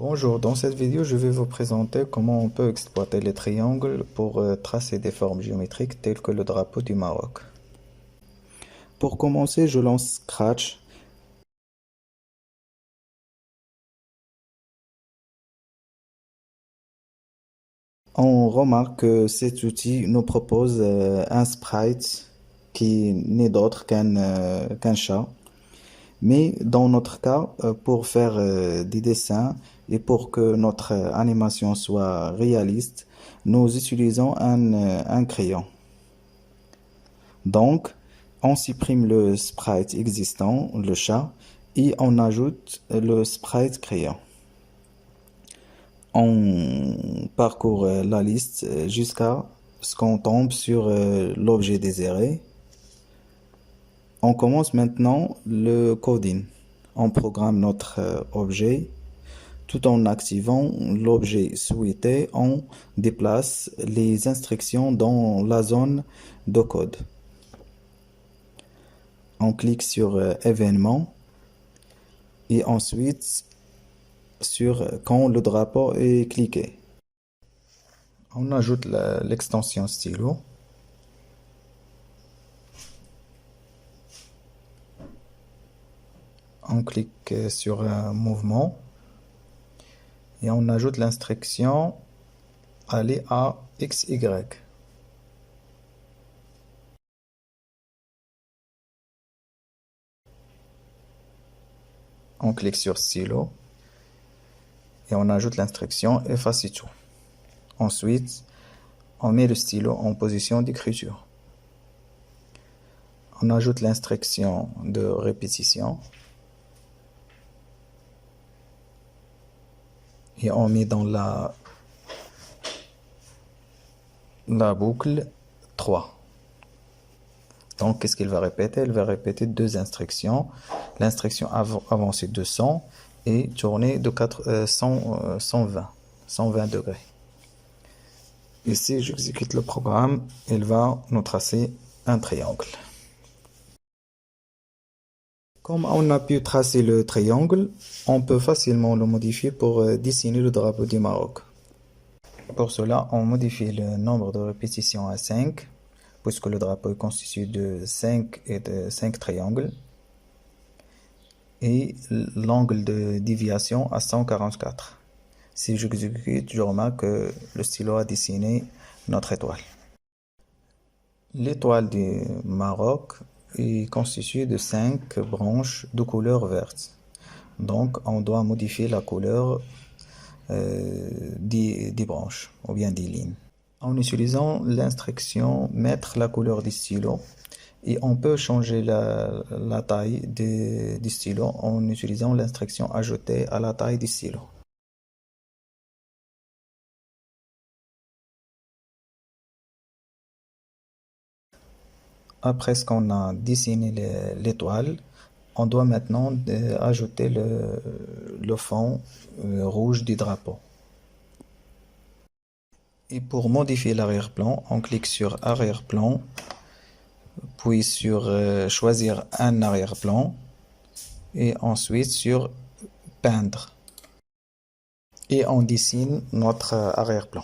Bonjour, dans cette vidéo, je vais vous présenter comment on peut exploiter les triangles pour tracer des formes géométriques telles que le drapeau du Maroc. Pour commencer, je lance Scratch. On remarque que cet outil nous propose un sprite qui n'est d'autre qu'un chat. Mais dans notre cas, pour faire des dessins et pour que notre animation soit réaliste, nous utilisons un crayon. Donc, on supprime le sprite existant, le chat, et on ajoute le sprite crayon. On parcourt la liste jusqu'à ce qu'on tombe sur l'objet désiré. On commence maintenant le coding. On programme notre objet. Tout en activant l'objet souhaité, on déplace les instructions dans la zone de code. On clique sur événement et ensuite sur quand le drapeau est cliqué. On ajoute l'extension stylo. On clique sur un mouvement et on ajoute l'instruction aller à XY. On clique sur stylo et on ajoute l'instruction effacer tout. Ensuite, on met le stylo en position d'écriture. On ajoute l'instruction de répétition et on met dans la boucle 3. Donc, qu'est-ce qu'il va répéter? Il va répéter deux instructions. L'instruction avancer de 100 et tourner de 120 degrés. Et si j'exécute le programme, il va nous tracer un triangle. Comme on a pu tracer le triangle, on peut facilement le modifier pour dessiner le drapeau du Maroc. Pour cela, on modifie le nombre de répétitions à 5, puisque le drapeau est constitué de 5 et de 5 triangles, et l'angle de déviation à 144. Si j'exécute, je remarque que le stylo a dessiné notre étoile. L'étoile du Maroc est constituée de 5 branches de couleur verte. Donc, on doit modifier la couleur des branches ou bien des lignes. En utilisant l'instruction mettre la couleur du stylo, et on peut changer la taille du stylo en utilisant l'instruction ajouter à la taille du stylo. Après ce qu'on a dessiné l'étoile, on doit maintenant ajouter le fond rouge du drapeau. Et pour modifier l'arrière-plan, on clique sur arrière-plan, puis sur choisir un arrière-plan et ensuite sur peindre. Et on dessine notre arrière-plan.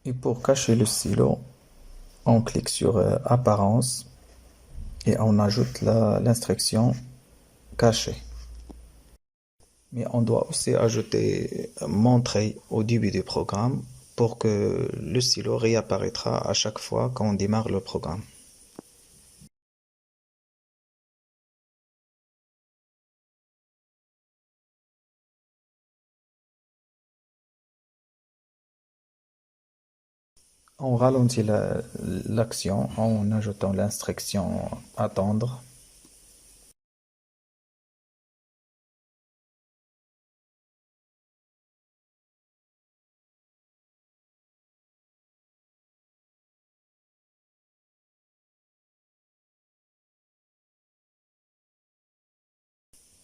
Et pour cacher le stylo, on clique sur apparence et on ajoute l'instruction cacher. Mais on doit aussi ajouter montrer au début du programme pour que le stylo réapparaîtra à chaque fois qu'on démarre le programme. On ralentit l'action en ajoutant l'instruction attendre.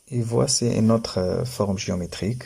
Et voici une autre forme géométrique.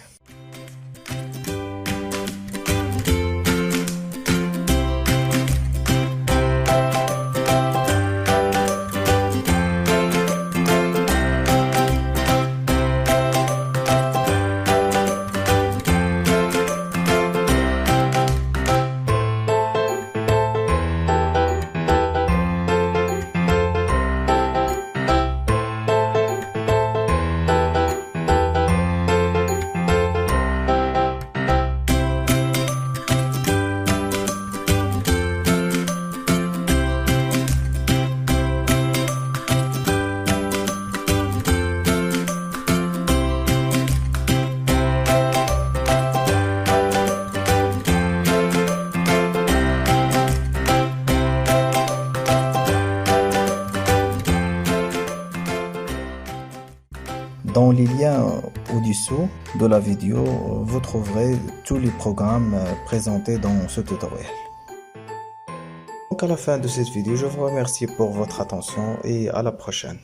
Dans les liens au-dessous de la vidéo, vous trouverez tous les programmes présentés dans ce tutoriel. Donc à la fin de cette vidéo, je vous remercie pour votre attention et à la prochaine.